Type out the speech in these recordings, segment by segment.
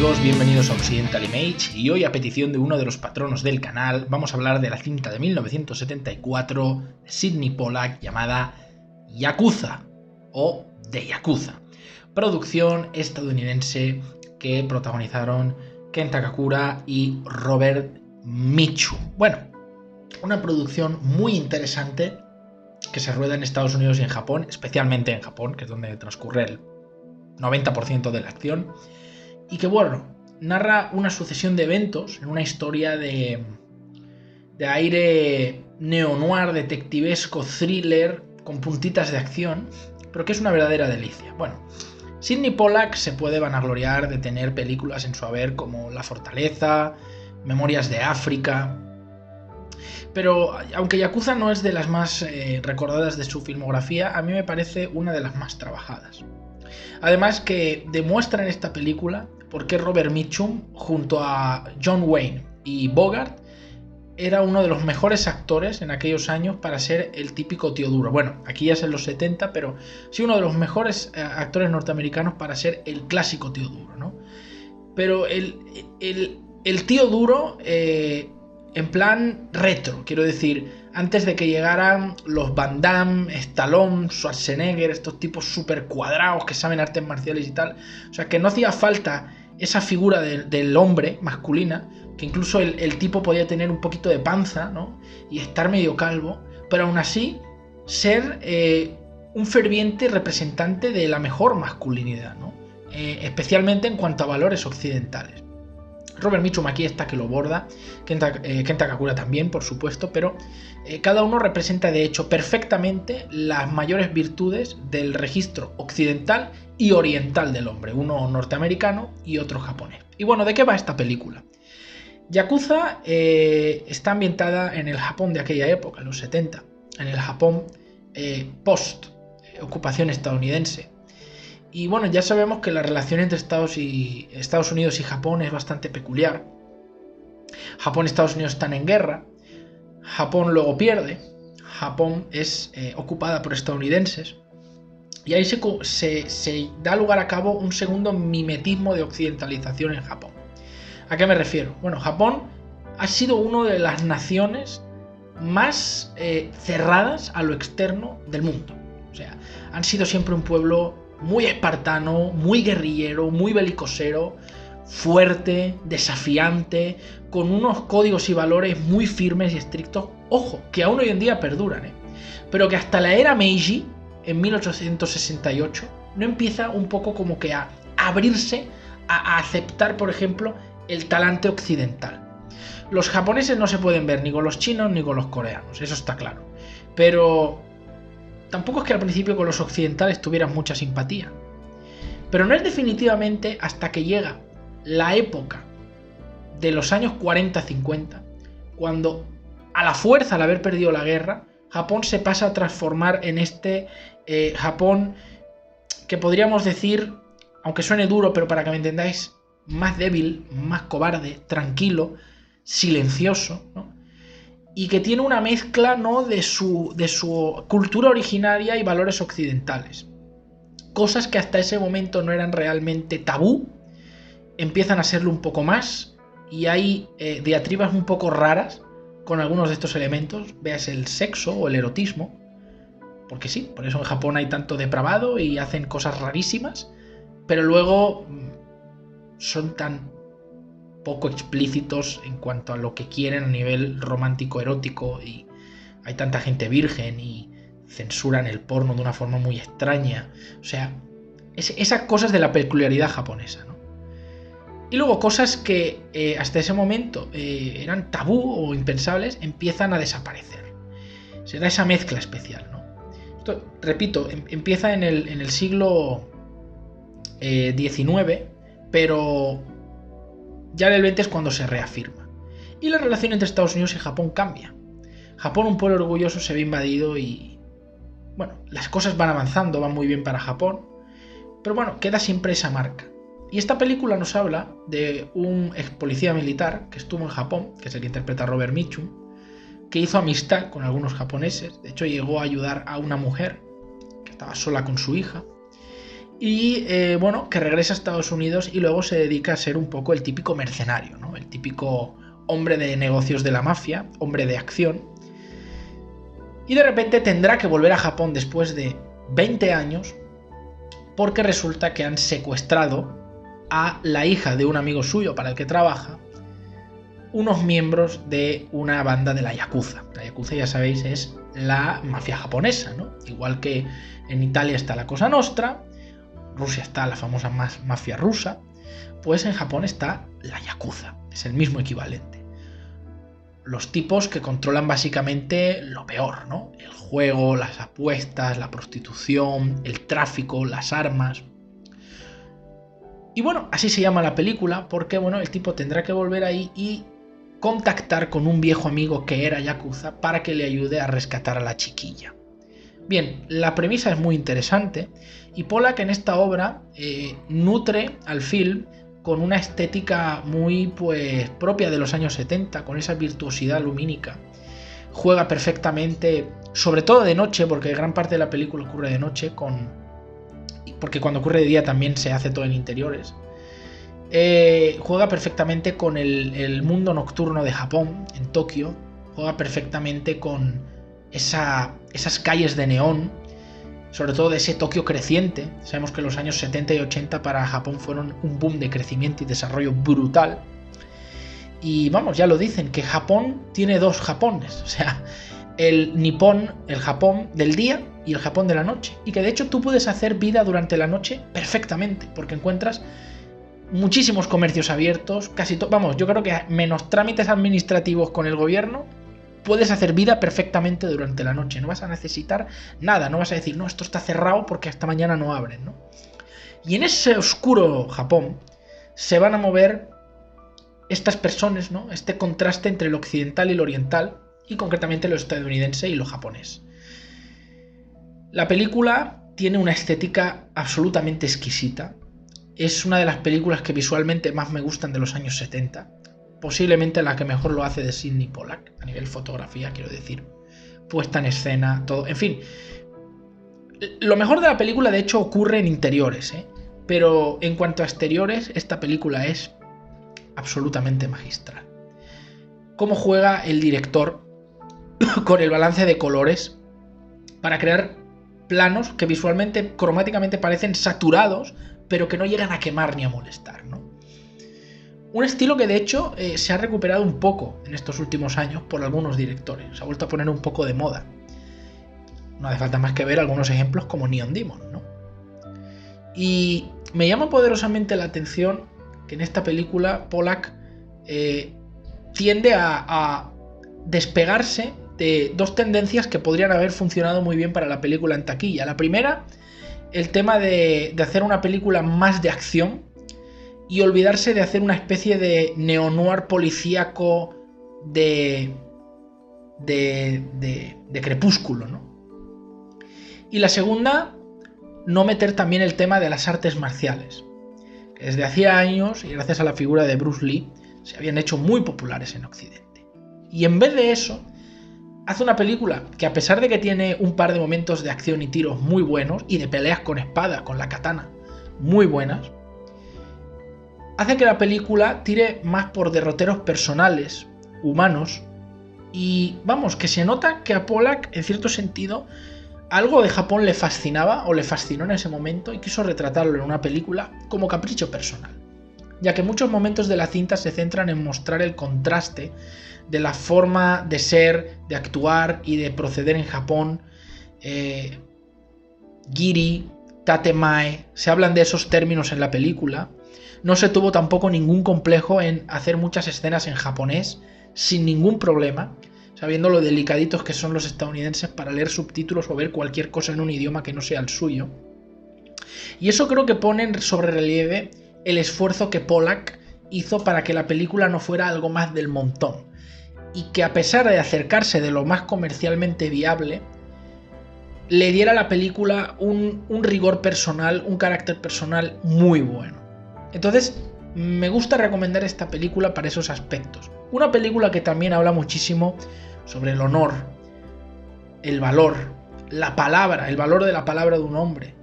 amigos, bienvenidos a Occidental Image y hoy a petición de uno de los patronos del canal vamos a hablar de la cinta de 1974 de Sydney Pollack llamada Yakuza o The Yakuza, producción estadounidense que protagonizaron Ken Takakura y Robert Mitchum. Bueno, una producción muy interesante que se rueda en Estados Unidos y en Japón, especialmente en Japón, que es donde transcurre el 90% de la acción, y que, bueno, narra una sucesión de eventos en una historia de aire neo-noir, detectivesco, thriller, con puntitas de acción, pero que es una verdadera delicia. Bueno, Sydney Pollack se puede vanagloriar de tener películas en su haber como La Fortaleza, Memorias de África, pero aunque Yakuza no es de las más recordadas de su filmografía, a mí me parece una de las más trabajadas. Además que demuestra en esta película por qué Robert Mitchum, junto a John Wayne y Bogart, era uno de los mejores actores en aquellos años para ser el típico tío duro. Bueno, aquí ya es en los 70, pero sí uno de los mejores actores norteamericanos para ser el clásico tío duro, ¿no? Pero el tío duro en plan retro, quiero decir, antes de que llegaran los Van Damme, Stallone, Schwarzenegger, estos tipos súper cuadrados que saben artes marciales y tal. O sea, que no hacía falta esa figura del hombre masculina, que incluso el tipo podía tener un poquito de panza, ¿no? Y estar medio calvo, pero aún así ser un ferviente representante de la mejor masculinidad, ¿no? Especialmente en cuanto a valores occidentales. Robert Mitchum aquí está que lo borda, Ken Takakura también, por supuesto, pero cada uno representa de hecho perfectamente las mayores virtudes del registro occidental y oriental del hombre, uno norteamericano y otro japonés. Y bueno, ¿de qué va esta película? Yakuza está ambientada en el Japón de aquella época, en los 70, en el Japón post-ocupación estadounidense. Y bueno, ya sabemos que la relación entre Estados Unidos y Japón es bastante peculiar. Japón y Estados Unidos están en guerra. Japón luego pierde. Japón es ocupada por estadounidenses. Y ahí se da lugar a cabo un segundo mimetismo de occidentalización en Japón. ¿A qué me refiero? Bueno, Japón ha sido una de las naciones más cerradas a lo externo del mundo. O sea, han sido siempre un pueblo muy espartano, muy guerrillero, muy belicosero, fuerte, desafiante, con unos códigos y valores muy firmes y estrictos, ojo, que aún hoy en día perduran, pero que hasta la era Meiji, en 1868, no empieza un poco como que a abrirse, a aceptar, por ejemplo, el talante occidental. Los japoneses no se pueden ver ni con los chinos ni con los coreanos, eso está claro, pero tampoco es que al principio con los occidentales tuvieran mucha simpatía. Pero no es definitivamente hasta que llega la época de los años 40-50, cuando a la fuerza, al haber perdido la guerra, Japón se pasa a transformar en este Japón que podríamos decir, aunque suene duro, pero para que me entendáis, más débil, más cobarde, tranquilo, silencioso, ¿no? Y que tiene una mezcla, ¿no?, de su cultura originaria y valores occidentales. Cosas que hasta ese momento no eran realmente tabú, empiezan a serlo un poco más, y hay diatribas un poco raras con algunos de estos elementos, veas el sexo o el erotismo, porque sí, por eso en Japón hay tanto depravado y hacen cosas rarísimas, pero luego son tan poco explícitos en cuanto a lo que quieren a nivel romántico erótico, y hay tanta gente virgen y censuran el porno de una forma muy extraña. O sea, esas cosas de la peculiaridad japonesa, ¿no? Y luego cosas que hasta ese momento eran tabú o impensables empiezan a desaparecer. Se da esa mezcla especial, ¿no? Esto, repito, empieza en el siglo XIX, pero ya en el 20 es cuando se reafirma. Y la relación entre Estados Unidos y Japón cambia. Japón, un pueblo orgulloso, se ve invadido y, bueno, las cosas van avanzando, van muy bien para Japón, pero bueno, queda siempre esa marca. Y esta película nos habla de un ex policía militar que estuvo en Japón, que es el que interpreta a Robert Mitchum, que hizo amistad con algunos japoneses. De hecho, llegó a ayudar a una mujer que estaba sola con su hija. y bueno, que regresa a Estados Unidos y luego se dedica a ser un poco el típico mercenario, ¿no? El típico hombre de negocios de la mafia, hombre de acción. Y de repente tendrá que volver a Japón después de 20 años porque resulta que han secuestrado a la hija de un amigo suyo para el que trabaja, unos miembros de una banda de la Yakuza. La Yakuza, ya sabéis, es la mafia japonesa, ¿no? Igual que en Italia está la Cosa Nostra, Rusia está la famosa mafia rusa, pues en Japón está la Yakuza, es el mismo equivalente. Los tipos que controlan básicamente lo peor, ¿no? El juego, las apuestas, la prostitución, el tráfico, las armas. Y bueno, así se llama la película porque, bueno, el tipo tendrá que volver ahí y contactar con un viejo amigo que era yakuza para que le ayude a rescatar a la chiquilla. Bien, la premisa es muy interesante y Pollack en esta obra nutre al film con una estética muy pues propia de los años 70, con esa virtuosidad lumínica. Juega perfectamente, sobre todo de noche, porque gran parte de la película ocurre de noche, porque cuando ocurre de día también se hace todo en interiores. Juega perfectamente con el mundo nocturno de Japón, en Tokio. Juega perfectamente con esas calles de neón, sobre todo de ese Tokio creciente. Sabemos que los años 70 y 80 para Japón fueron un boom de crecimiento y desarrollo brutal. Y vamos, ya lo dicen, que Japón tiene dos Japones, o sea, el Nippon, el Japón del día y el Japón de la noche. Y que de hecho tú puedes hacer vida durante la noche perfectamente, porque encuentras muchísimos comercios abiertos, casi todo, vamos, yo creo que menos trámites administrativos con el gobierno, puedes hacer vida perfectamente durante la noche, no vas a necesitar nada, no vas a decir, no, esto está cerrado porque hasta mañana no abren, ¿no? Y en ese oscuro Japón se van a mover estas personas, ¿no? Este contraste entre lo occidental y lo oriental, y concretamente lo estadounidense y lo japonés. La película tiene una estética absolutamente exquisita. Es una de las películas que visualmente más me gustan de los años 70. Posiblemente la que mejor lo hace de Sidney Pollack, a nivel fotografía, quiero decir. Puesta en escena, todo. En fin, lo mejor de la película, de hecho, ocurre en interiores, ¿eh? Pero en cuanto a exteriores, esta película es absolutamente magistral. Cómo juega el director con el balance de colores para crear planos que visualmente, cromáticamente parecen saturados, pero que no llegan a quemar ni a molestar, ¿no? Un estilo que de hecho se ha recuperado un poco en estos últimos años por algunos directores. Se ha vuelto a poner un poco de moda. No hace falta más que ver algunos ejemplos como Neon Demon, ¿no? Y me llama poderosamente la atención que en esta película Pollack tiende a despegarse de dos tendencias que podrían haber funcionado muy bien para la película en taquilla. La primera, el tema de hacer una película más de acción y olvidarse de hacer una especie de neo-noir policíaco de Crepúsculo, ¿no? Y la segunda, no meter también el tema de las artes marciales, que desde hacía años, y gracias a la figura de Bruce Lee, se habían hecho muy populares en Occidente. Y en vez de eso, hace una película que, a pesar de que tiene un par de momentos de acción y tiros muy buenos, y de peleas con espada, con la katana, muy buenas, hace que la película tire más por derroteros personales, humanos, y vamos, que se nota que a Pollack, en cierto sentido, algo de Japón le fascinaba o le fascinó en ese momento y quiso retratarlo en una película como capricho personal, ya que muchos momentos de la cinta se centran en mostrar el contraste de la forma de ser, de actuar y de proceder en Japón. Giri, tatemae, se hablan de esos términos en la película. No se tuvo tampoco ningún complejo en hacer muchas escenas en japonés sin ningún problema, sabiendo lo delicaditos que son los estadounidenses para leer subtítulos o ver cualquier cosa en un idioma que no sea el suyo. Y eso creo que pone sobre relieve el esfuerzo que Pollack hizo para que la película no fuera algo más del montón, y que, a pesar de acercarse de lo más comercialmente viable, le diera a la película un rigor personal, un carácter personal muy bueno. Entonces, me gusta recomendar esta película para esos aspectos. Una película que también habla muchísimo sobre el honor, el valor, la palabra, el valor de la palabra de un hombre,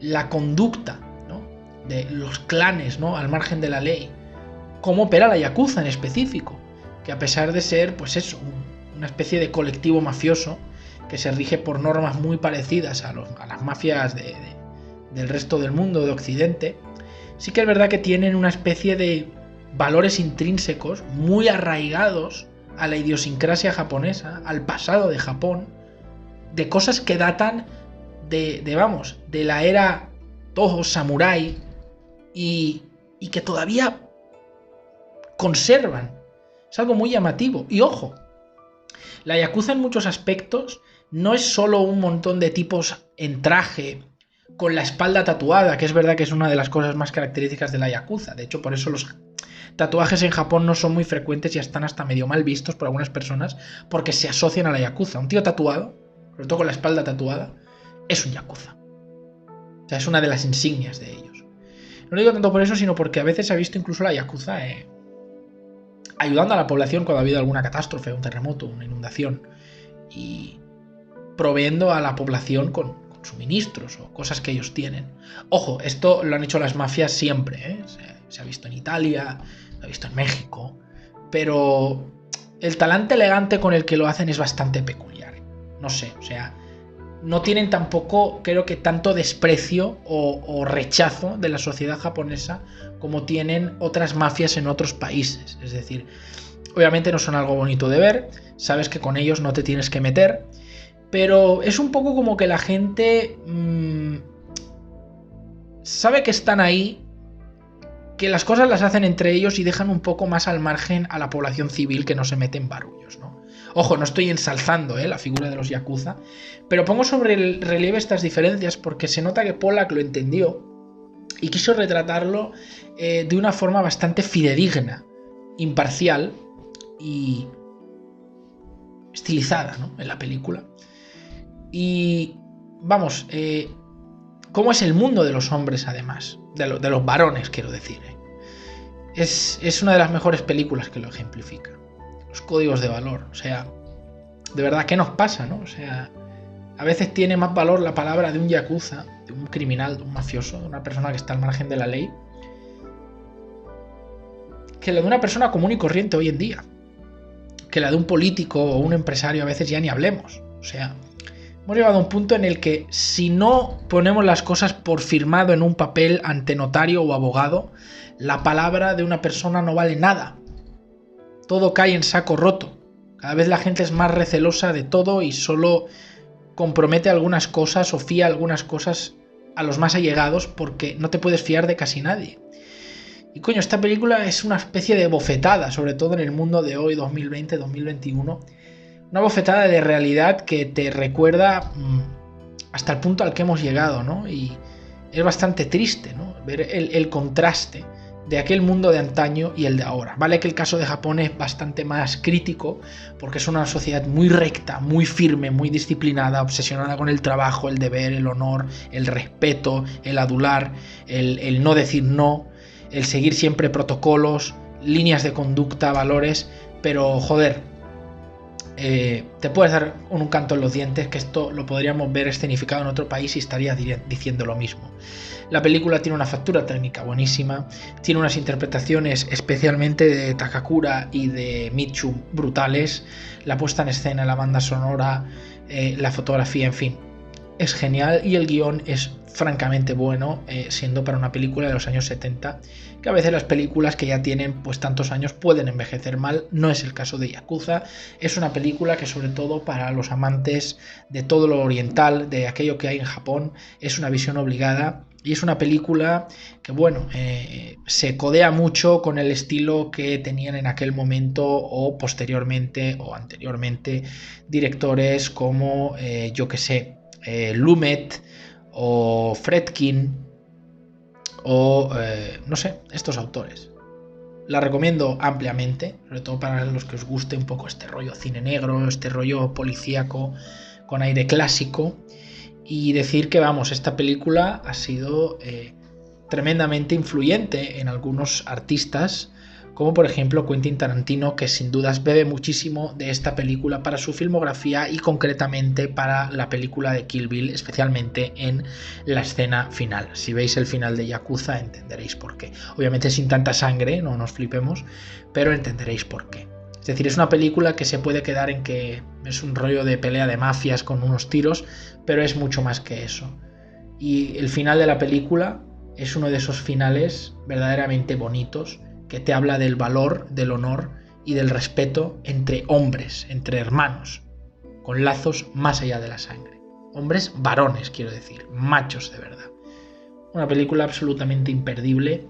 la conducta, ¿no?, de los clanes, ¿no?, al margen de la ley, cómo opera la Yakuza en específico, que a pesar de ser, pues eso, una especie de colectivo mafioso que se rige por normas muy parecidas a las mafias del resto del mundo, de Occidente, sí que es verdad que tienen una especie de valores intrínsecos muy arraigados a la idiosincrasia japonesa, al pasado de Japón, de cosas que datan de la era Toho Samurai y que todavía conservan. Es algo muy llamativo. Y ojo, la Yakuza en muchos aspectos no es solo un montón de tipos en traje con la espalda tatuada, que es verdad que es una de las cosas más características de la Yakuza. De hecho, por eso los tatuajes en Japón no son muy frecuentes y están hasta medio mal vistos por algunas personas porque se asocian a la Yakuza. Un tío tatuado, sobre todo con la espalda tatuada, es un Yakuza. O sea, es una de las insignias de ellos. No lo digo tanto por eso, sino porque a veces se ha visto incluso la Yakuza ayudando a la población cuando ha habido alguna catástrofe, un terremoto, una inundación, y proveyendo a la población con suministros o cosas que ellos tienen. Ojo, esto lo han hecho las mafias siempre, ¿eh? Se ha visto en Italia, se ha visto en México, pero el talante elegante con el que lo hacen es bastante peculiar. No sé, o sea, no tienen tampoco, creo que, tanto desprecio o rechazo de la sociedad japonesa como tienen otras mafias en otros países. Es decir, obviamente no son algo bonito de ver, sabes que con ellos no te tienes que meter, pero es un poco como que la gente sabe que están ahí, que las cosas las hacen entre ellos y dejan un poco más al margen a la población civil que no se mete en barullos, ¿no? Ojo, no estoy ensalzando la figura de los Yakuza, pero pongo sobre el relieve estas diferencias porque se nota que Pollack lo entendió y quiso retratarlo de una forma bastante fidedigna, imparcial y estilizada, ¿no?, en la película. Y vamos, cómo es el mundo de los hombres, además, de los varones, quiero decir. Es una de las mejores películas que lo ejemplifica. Los códigos de valor, o sea, de verdad, ¿qué nos pasa, no? O sea, a veces tiene más valor la palabra de un yakuza, de un criminal, de un mafioso, de una persona que está al margen de la ley, que la de una persona común y corriente hoy en día, que la de un político o un empresario. A veces ya ni hablemos. O sea, hemos llegado a un punto en el que si no ponemos las cosas por firmado en un papel ante notario o abogado, la palabra de una persona no vale nada. Todo cae en saco roto. Cada vez la gente es más recelosa de todo y solo compromete algunas cosas o fía algunas cosas a los más allegados porque no te puedes fiar de casi nadie. Y coño, esta película es una especie de bofetada, sobre todo en el mundo de hoy, 2020, 2021. Una bofetada de realidad que te recuerda hasta el punto al que hemos llegado, ¿no? Y es bastante triste, ¿no?, ver el contraste de aquel mundo de antaño y el de ahora. Vale que el caso de Japón es bastante más crítico porque es una sociedad muy recta, muy firme, muy disciplinada, obsesionada con el trabajo, el deber, el honor, el respeto, el adular, el no decir no, el seguir siempre protocolos, líneas de conducta, valores, pero joder, te puedes dar un canto en los dientes que esto lo podríamos ver escenificado en otro país y estarías diciendo lo mismo. La película tiene una factura técnica buenísima, tiene unas interpretaciones especialmente de Takakura y de Michu brutales, la puesta en escena, la banda sonora, la fotografía, en fin, es genial y el guión es francamente bueno, siendo para una película de los años 70, que a veces las películas que ya tienen pues tantos años pueden envejecer mal. No es el caso de Yakuza. Es una película que, sobre todo para los amantes de todo lo oriental, de aquello que hay en Japón, es una visión obligada. Y es una película que, bueno, se codea mucho con el estilo que tenían en aquel momento o posteriormente o anteriormente directores como, yo que sé, Lumet o Friedkin o no sé, estos autores. La recomiendo ampliamente, sobre todo para los que os guste un poco este rollo cine negro, este rollo policíaco con aire clásico. Y decir que, vamos, esta película ha sido tremendamente influyente en algunos artistas como por ejemplo Quentin Tarantino, que sin dudas bebe muchísimo de esta película para su filmografía y concretamente para la película de Kill Bill, especialmente en la escena final. Si veis el final de Yakuza entenderéis por qué. Obviamente sin tanta sangre, no nos flipemos, pero entenderéis por qué. Es decir, es una película que se puede quedar en que es un rollo de pelea de mafias con unos tiros, pero es mucho más que eso. Y el final de la película es uno de esos finales verdaderamente bonitos, que te habla del valor, del honor y del respeto entre hombres, entre hermanos, con lazos más allá de la sangre. Hombres varones, quiero decir, machos de verdad. Una película absolutamente imperdible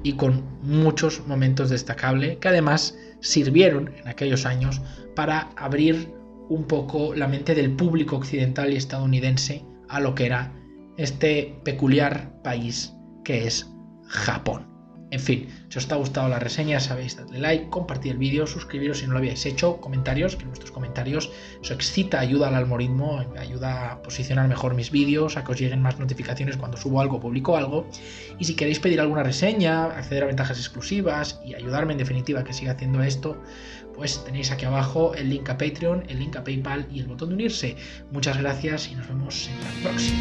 y con muchos momentos destacables que además sirvieron en aquellos años para abrir un poco la mente del público occidental y estadounidense a lo que era este peculiar país que es Japón. En fin, si os ha gustado la reseña, sabéis, dadle like, compartid el vídeo, suscribiros si no lo habíais hecho, comentarios, que vuestros comentarios eso excita, ayuda al algoritmo, ayuda a posicionar mejor mis vídeos, a que os lleguen más notificaciones cuando subo algo, publico algo. Y si queréis pedir alguna reseña, acceder a ventajas exclusivas y ayudarme en definitiva a que siga haciendo esto, pues tenéis aquí abajo el link a Patreon, el link a PayPal y el botón de unirse. Muchas gracias y nos vemos en la próxima.